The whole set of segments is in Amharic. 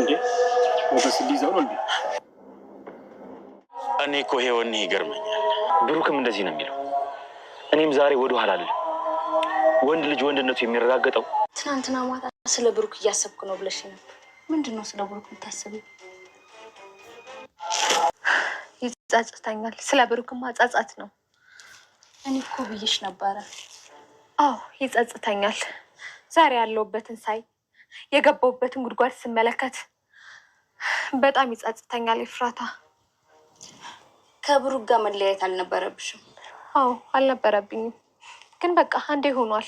እንዴ ወደስ ሊይዘው ነው እንዴ? እኔ እኮ ሄወን ይገርመኛል። ብሩክም እንደዚህ ነው የሚለው። እኔም ዛሬ ወደ ኋላ አለ ወንድ ልጅ ወንድነቱ የሚረጋገጠው ትናንትና ማታ ስለ ብሩክ እያሰብኩ ነው ብለሽ ነበር። ምንድነው ስለ ብሩክ የምታስቢው? ይጸጽተኛል። ስለ ብሩክማ ጸጸት ነው። እኔ እኮ ብዬሽ ነበረ። አዎ ይጸጽተኛል። ዛሬ ያለውበትን ሳይ የገባውበትን ጉድጓድ ስመለከት በጣም ይጸጽተኛል። ኤፍራታ ከብሩክ ጋር መለያየት አልነበረብሽም? አዎ አልነበረብኝም፣ ግን በቃ አንዴ ሆኗል።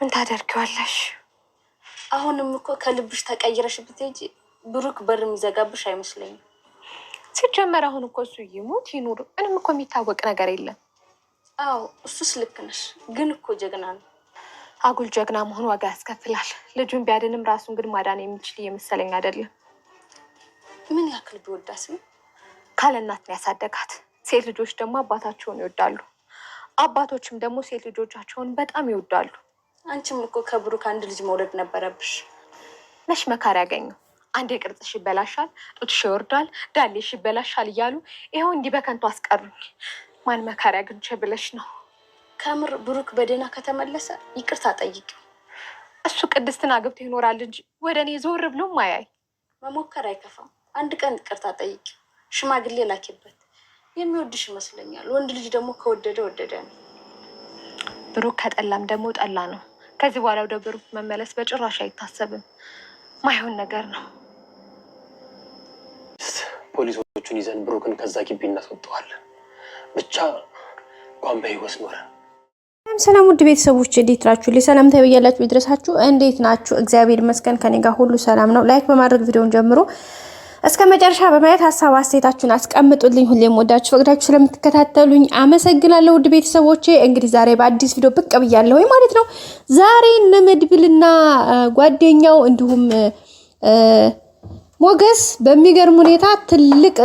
ምን ታደርጊዋለሽ? አሁንም እኮ ከልብሽ ተቀይረሽ ብትሄጂ ብሩክ በር የሚዘጋብሽ አይመስለኝም። ሲጀመር አሁን እኮ እሱ ይሙት ይኑር ምንም እኮ የሚታወቅ ነገር የለም። አዎ እሱስ ልክ ነሽ፣ ግን እኮ ጀግና ነው። አጉል ጀግና መሆን ዋጋ ያስከፍላል። ልጁን ቢያድንም ራሱን ግን ማዳን የሚችል እየመሰለኝ አይደለም። ምን ያክል ቢወዳስ ነው? ካለ እናት ነው ያሳደጋት። ሴት ልጆች ደግሞ አባታቸውን ይወዳሉ፣ አባቶችም ደግሞ ሴት ልጆቻቸውን በጣም ይወዳሉ። አንቺም እኮ ከብሩክ አንድ ልጅ መውለድ ነበረብሽ። ነሽ መካሪ ያገኘው። አንዴ ቅርጽሽ ይበላሻል፣ ጡትሽ ይወርዳል፣ ዳሌሽ ይበላሻል እያሉ ይኸው እንዲህ በከንቱ አስቀሩኝ። ማን መካሪ አግኝቼ ብለሽ ነው? ከምር ብሩክ በደህና ከተመለሰ ይቅርታ ጠይቂው። እሱ ቅድስትን አግብቶ ይኖራል እንጂ ወደ እኔ ዞር ብሎ ማያይ። መሞከር አይከፋም። አንድ ቀን ይቅርታ ጠይቂው። ሽማግሌ ላኪበት። የሚወድሽ ይመስለኛል። ወንድ ልጅ ደግሞ ከወደደ ወደደ ነው። ብሩክ ከጠላም ደግሞ ጠላ ነው። ከዚህ በኋላ ወደ ብሩክ መመለስ በጭራሽ አይታሰብም። ማይሆን ነገር ነው። ፖሊሶቹን ይዘን ብሩክን ከዛ ግቢ እናስወጣዋለን። ብቻ እንኳን በህይወት ኖረ። ሰላም ውድ ቤተሰቦች እንዴት ናችሁ? ለሰላምታ ይያላችሁ ይድረሳችሁ። እንዴት ናችሁ? እግዚአብሔር ይመስገን ከኔ ጋር ሁሉ ሰላም ነው። ላይክ በማድረግ ቪዲዮውን ጀምሮ እስከ መጨረሻ በማየት ሀሳብ አስተያየታችሁን አስቀምጡልኝ። ሁሌም ወዳችሁ ፈቅዳችሁ ስለምትከታተሉኝ አመሰግናለሁ። ውድ ቤተሰቦቼ እንግዲህ ዛሬ በአዲስ ቪዲዮ ብቅ ብያለሁ ማለት ነው። ዛሬ መድብልና ጓደኛው እንዲሁም ሞገስ በሚገርም ሁኔታ ትልቅ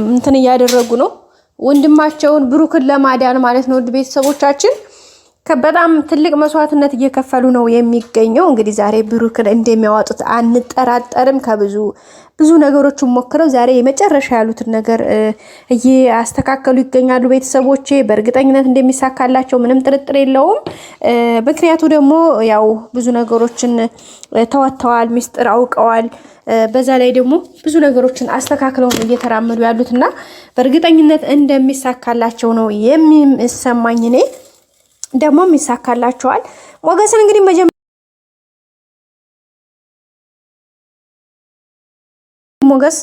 እንትን እያደረጉ ነው። ወንድማቸውን ብሩክን ለማዳን ማለት ነው። ውድ ቤተሰቦቻችን በጣም ትልቅ መስዋዕትነት እየከፈሉ ነው የሚገኘው። እንግዲህ ዛሬ ብሩክን እንደሚያወጡት አንጠራጠርም። ብዙ ነገሮችን ሞክረው ዛሬ የመጨረሻ ያሉትን ነገር እያስተካከሉ ይገኛሉ። ቤተሰቦቼ በእርግጠኝነት እንደሚሳካላቸው ምንም ጥርጥር የለውም። ምክንያቱ ደግሞ ያው ብዙ ነገሮችን ተወጥተዋል፣ ሚስጥር አውቀዋል። በዛ ላይ ደግሞ ብዙ ነገሮችን አስተካክለው እየተራመዱ ያሉትና በእርግጠኝነት እንደሚሳካላቸው ነው የሚሰማኝ። እኔ ደግሞ ይሳካላቸዋል። ሞገስን እንግዲህ ሞገስ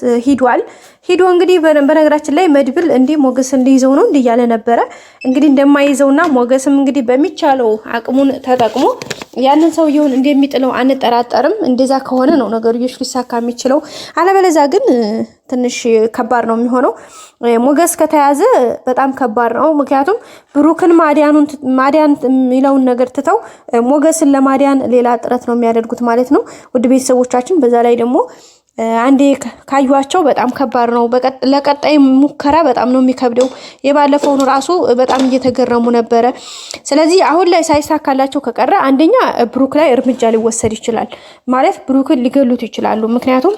ሂዶ እንግዲህ በነገራችን ላይ መድብል እንዴ ሞገስ እንዲይዘው ነው እንዲያለ ነበረ። እንግዲህ እንደማይዘውና ሞገስም እንግዲህ በሚቻለው አቅሙን ተጠቅሞ ያንን ሰውየውን እንደሚጥለው አንጠራጠርም። እንደዛ ከሆነ ነው ነገሮች ሊሳካ የሚችለው። አለበለዚያ ግን ትንሽ ከባድ ነው የሚሆነው። ሞገስ ከተያዘ በጣም ከባድ ነው። ምክንያቱም ብሩክን ማዳን የሚለውን ነገር ትተው ሞገስን ለማዳን ሌላ ጥረት ነው የሚያደርጉት ማለት ነው። ውድ ቤተሰቦቻችን በዛ ላይ ደግሞ አንዴ ካዩዋቸው በጣም ከባድ ነው። ለቀጣይ ሙከራ በጣም ነው የሚከብደው። የባለፈውን ራሱ በጣም እየተገረሙ ነበረ። ስለዚህ አሁን ላይ ሳይሳካላቸው ከቀረ አንደኛ ብሩክ ላይ እርምጃ ሊወሰድ ይችላል ማለት ብሩክን ሊገሉት ይችላሉ። ምክንያቱም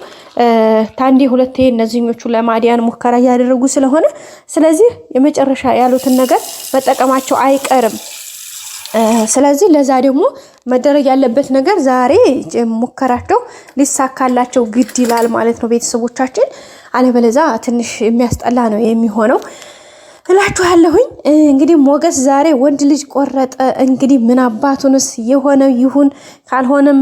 ታንዴ ሁለቴ እነዚህኞቹ ለማዲያን ሙከራ እያደረጉ ስለሆነ ስለዚህ የመጨረሻ ያሉትን ነገር መጠቀማቸው አይቀርም። ስለዚህ ለዛ ደግሞ መደረግ ያለበት ነገር ዛሬ ሙከራቸው ሊሳካላቸው ግድ ይላል ማለት ነው ቤተሰቦቻችን። አለበለዚያ ትንሽ የሚያስጠላ ነው የሚሆነው እላችኋለሁኝ። እንግዲህ ሞገስ ዛሬ ወንድ ልጅ ቆረጠ። እንግዲህ ምን አባቱንስ የሆነ ይሁን ካልሆነም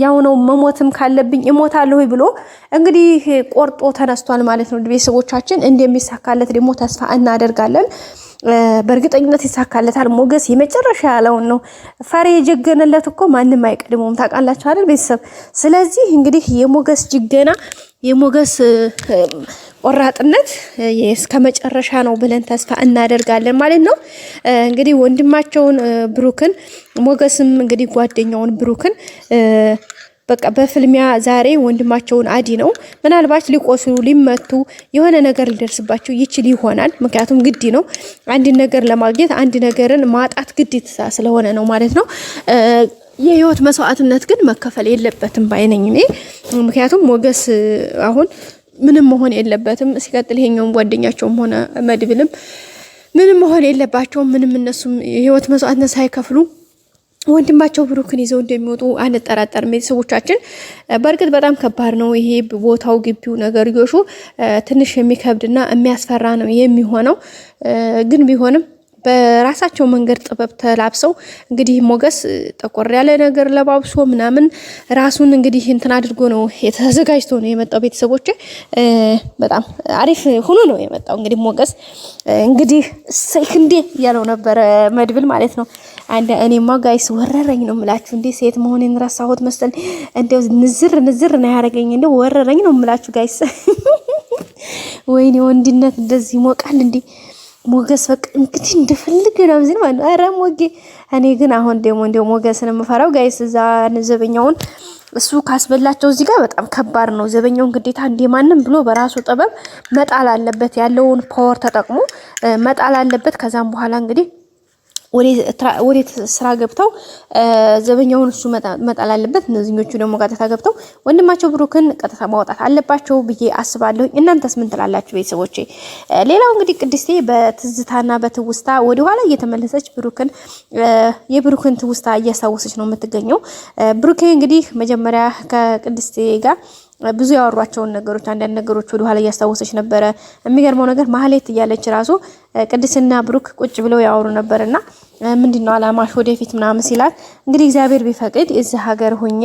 ያው ነው፣ መሞትም ካለብኝ እሞታለሁ ብሎ እንግዲህ ቆርጦ ተነስቷል ማለት ነው ቤተሰቦቻችን። እንደሚሳካለት ደግሞ ተስፋ እናደርጋለን። በእርግጠኝነት ይሳካለታል። ሞገስ የመጨረሻ ያለውን ነው። ፈሪ የጀገነለት እኮ ማንም አይቀድመውም ታውቃላችሁ አይደል ቤተሰብ። ስለዚህ እንግዲህ የሞገስ ጅገና የሞገስ ቆራጥነት እስከ መጨረሻ ነው ብለን ተስፋ እናደርጋለን ማለት ነው። እንግዲህ ወንድማቸውን ብሩክን ሞገስም እንግዲህ ጓደኛውን ብሩክን በቃ በፍልሚያ ዛሬ ወንድማቸውን አዲ ነው ምናልባት ሊቆስሉ ሊመቱ የሆነ ነገር ሊደርስባቸው ይችል ይሆናል። ምክንያቱም ግድ ነው አንድ ነገር ለማግኘት አንድ ነገርን ማጣት ግዴታ ስለሆነ ነው ማለት ነው። የህይወት መስዋዕትነት ግን መከፈል የለበትም ባይነኝ እኔ። ምክንያቱም ሞገስ አሁን ምንም መሆን የለበትም። ሲቀጥል ይሄኛውም ጓደኛቸውም ሆነ መድብልም ምንም መሆን የለባቸውም። ምንም እነሱም የህይወት መስዋዕትነት ሳይከፍሉ ወንድማቸው ብሩክን ይዘው እንደሚወጡ አንጠራጠርም። ቤተሰቦቻችን በእርግጥ በጣም ከባድ ነው ይሄ ቦታው፣ ግቢው፣ ነገርዮሹ ትንሽ የሚከብድና የሚያስፈራ ነው የሚሆነው። ግን ቢሆንም በራሳቸው መንገድ ጥበብ ተላብሰው እንግዲህ ሞገስ ጠቆር ያለ ነገር ለባብሶ ምናምን ራሱን እንግዲህ እንትን አድርጎ ነው የተዘጋጅቶ ነው የመጣው። ቤተሰቦች በጣም አሪፍ ሆኖ ነው የመጣው። እንግዲህ ሞገስ እንግዲህ ሰይክንዴ ያለው ነበር መድብል ማለት ነው። እኔማ ጋይስ ወረረኝ ነው የምላችሁ። እንዴ ሴት መሆኔን ረሳሁት መሰል። እንደው ንዝር ነው ያደረገኝ። እንደው ወረረኝ ነው የምላችሁ ጋይስ። ወይኔ ወንድነት እንደዚህ ይሞቃል እንዴ! ሞገስ በቃ እንግዲህ እንደፈልግ ነው ዝም ማለት ነው። ኧረ ሞጌ እኔ ግን አሁን ደግሞ እንደው ሞገስን የምፈራው ጋይስ እዛ ዘበኛውን እሱ ካስበላቸው እዚህ ጋር በጣም ከባድ ነው። ዘበኛውን ግዴታ እንደማንም ብሎ በራሱ ጥበብ መጣል አለበት፣ ያለውን ፓወር ተጠቅሞ መጣል አለበት። ከዛም በኋላ እንግዲህ ወደ ስራ ገብተው ዘበኛውን እሱ መጣል አለበት። እነዚህኞቹ ደግሞ ቀጥታ ገብተው ወንድማቸው ብሩክን ቀጥታ ማውጣት አለባቸው ብዬ አስባለሁ። እናንተስ ምን ትላላችሁ ቤተሰቦቼ? ሌላው እንግዲህ ቅድስቴ በትዝታና በትውስታ ወደ ኋላ እየተመለሰች የብሩክን ትውስታ እያስታወሰች ነው የምትገኘው። ብሩክ እንግዲህ መጀመሪያ ከቅድስቴ ጋር ብዙ ያወሯቸውን ነገሮች አንዳንድ ነገሮች ወደ ኋላ እያስታወሰች ነበረ። የሚገርመው ነገር ማህሌት እያለች ራሱ ቅድስና ብሩክ ቁጭ ብለው ያወሩ ነበርና ምንድነው አላማሽ ወደፊት ምናምን ሲላት እንግዲህ እግዚአብሔር ቢፈቅድ እዚህ ሀገር ሆኜ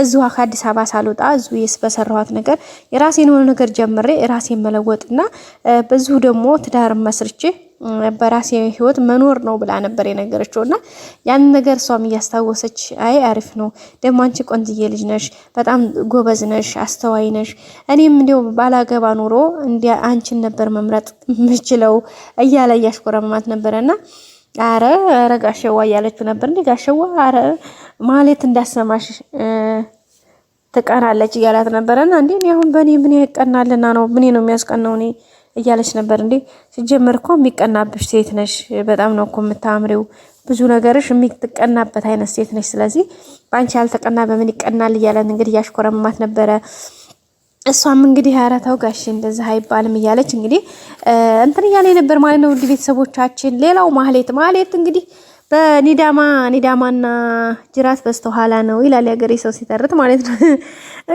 እዚሁ ከአዲስ አበባ ሳልወጣ እዚሁ በሰራኋት ነገር የራሴን ሆነ ነገር ጀምሬ ራሴን መለወጥና በዚሁ ደግሞ ትዳር መስርቼ በራሴ ህይወት መኖር ነው ብላ ነበር የነገረችውና ያን ነገር እሷም እያስታወሰች አይ አሪፍ ነው ደግሞ አንቺ ቆንጅዬ ልጅ ነሽ፣ በጣም ጎበዝ ነሽ፣ አስተዋይ ነሽ፣ እኔም እንደው ባላገባ ኑሮ እንደ አንቺን ነበር መምረጥ ምችለው እያለ እያሽኮረመማት ነበርና አረ ጋሸዋ እያለችው ነበር። እንዴ ጋሸዋ አረ ማለት እንዳሰማሽ ትቀናለች እያላት ነበርና እንዴ አሁን በኔ ምን ያቀናልና ነው ምን ነው የሚያስቀናው እኔ እያለች ነበር። እንዴ ሲጀመር እኮ የሚቀናብሽ ሴት ነሽ፣ በጣም ነው እኮ የምታምሪው፣ ብዙ ነገርሽ የሚትቀናበት አይነት ሴት ነሽ፣ ስለዚህ ባንቺ ያልተቀና በምን ይቀናል እያለን እንግዲህ ያሽኮረመማት ነበረ። እሷም እንግዲህ አራታው ጋሽ እንደዛ አይባልም እያለች እንግዲህ እንትን እያለ ነበር ማለት ነው። ውድ ቤተሰቦቻችን ሌላው ማህሌት እንግዲህ በኒዳማና ጅራት በስተኋላ ነው ይላል ያገሬ ሰው ሲተርት ማለት ነው።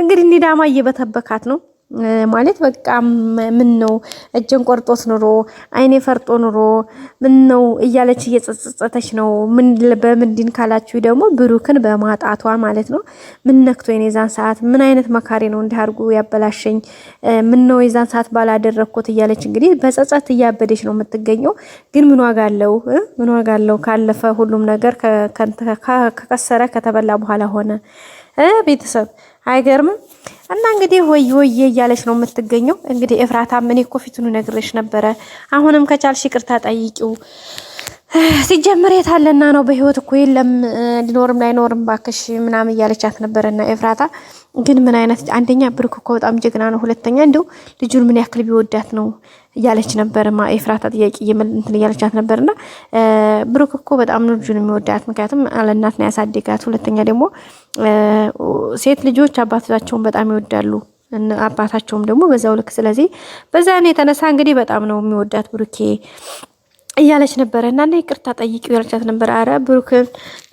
እንግዲህ ኒዳማ እየበተበካት ነው ማለት በቃ ምን ነው እጀን ቆርጦት ኑሮ አይኔ ፈርጦ ኑሮ ምን ነው እያለች እየጸጸተች ነው። በምንድን ካላችሁ ደግሞ ብሩክን በማጣቷ ማለት ነው። ምን ነክቶ የዛን ሰዓት ምን አይነት መካሪ ነው እንዲያርጉ ያበላሸኝ፣ ምን ነው የዛን ሰዓት ባላደረኩት እያለች እንግዲህ በጸጸት እያበደች ነው የምትገኘው። ግን ምን ዋጋ አለው ካለፈ ሁሉም ነገር ከከሰረ ከተበላ በኋላ ሆነ ቤተሰብ አይገርምም? እና እንግዲህ ወይ እያለች ነው የምትገኘው። እንግዲህ ኤፍራታ ምን እኮ ፊቱን ነግሬሽ ነበረ፣ አሁንም ከቻልሽ ይቅርታ ጠይቂው፣ ሲጀምር የታለና ነው በህይወት እኮ የለም ሊኖርም ላይኖርም ባክሽ ምናምን እያለቻት ነበርና ኤፍራታ ግን ምን አይነት አንደኛ ብሩክ እኮ በጣም ጀግና ነው፣ ሁለተኛ እንደው ልጁን ምን ያክል ቢወዳት ነው እያለች ነበርማ ኤፍራታ ጥያቄ እንትን እያለቻት ነበርና ብሩክ እኮ በጣም ነው ልጁን የሚወዳት፣ ምክንያቱም አለናት ነው ያሳደጋት። ሁለተኛ ደግሞ ሴት ልጆች አባታቸውን በጣም ይወዳሉ፣ አባታቸውም ደግሞ በዛው ልክ። ስለዚህ በዛ ነው የተነሳ እንግዲህ በጣም ነው የሚወዳት ብሩኬ እያለች ነበረ እና ይቅርታ ጠይቂው ያለቻት ነበር። አረ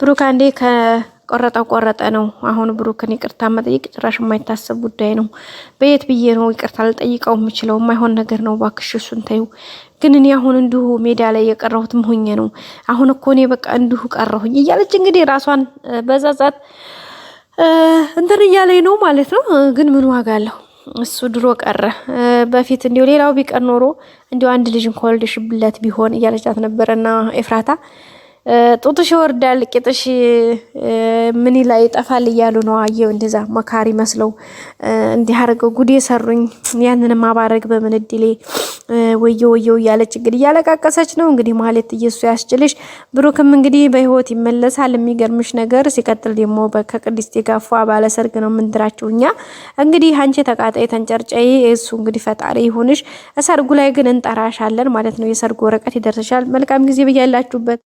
ብሩክ አንዴ ቆረጠ ነው። አሁን ብሩክን ይቅርታ መጠየቅ ጭራሽ የማይታሰብ ጉዳይ ነው። በየት ብዬ ነው ይቅርታ ልጠይቀው የምችለው? የማይሆን ነገር ነው። ባክሽ እሱን ተይው። ግን እኔ አሁን እንዲሁ ሜዳ ላይ የቀረሁትም ሆኜ ነው። አሁን እኮ እኔ በቃ እንዲሁ ቀረሁኝ እያለች እንግዲህ ራሷን በዛዛት እንትን እያለኝ ነው ማለት ነው። ግን ምን ዋጋ አለው? እሱ ድሮ ቀረ። በፊት እንዲሁ ሌላው ቢቀር ኖሮ እንዲሁ አንድ ልጅ እንኳልሽብለት ቢሆን እያለቻት ነበረና ኤፍራታ ጡትሽ ይወርዳል ቂጥሽ ምን ላይ ይጠፋል እያሉ ነው። አየው እንደዛ መካሪ መስለው እንዲህ አርገው ጉዴ ሰሩኝ። ያንንም ማባረግ በምን እድሌ ወየው እያለች እንግዲህ ያለቃቀሰች ነው። እንግዲህ ማለት ኢየሱስ ያስችልሽ። ብሩክም እንግዲህ በህይወት ይመለሳል። የሚገርምሽ ነገር ሲቀጥል ደግሞ ከቅድስቴ ጋፋ ባለ ሰርግ ነው ምንድራችሁ እኛ እንግዲህ አንቺ ተቃጣይ ተንጨርጨይ እሱ እንግዲህ ፈጣሪ ይሁንሽ። ሰርጉ ላይ ግን እንጠራሻለን ማለት ነው። የሰርጉ ወረቀት ይደርሰሻል። መልካም ጊዜ በያላችሁበት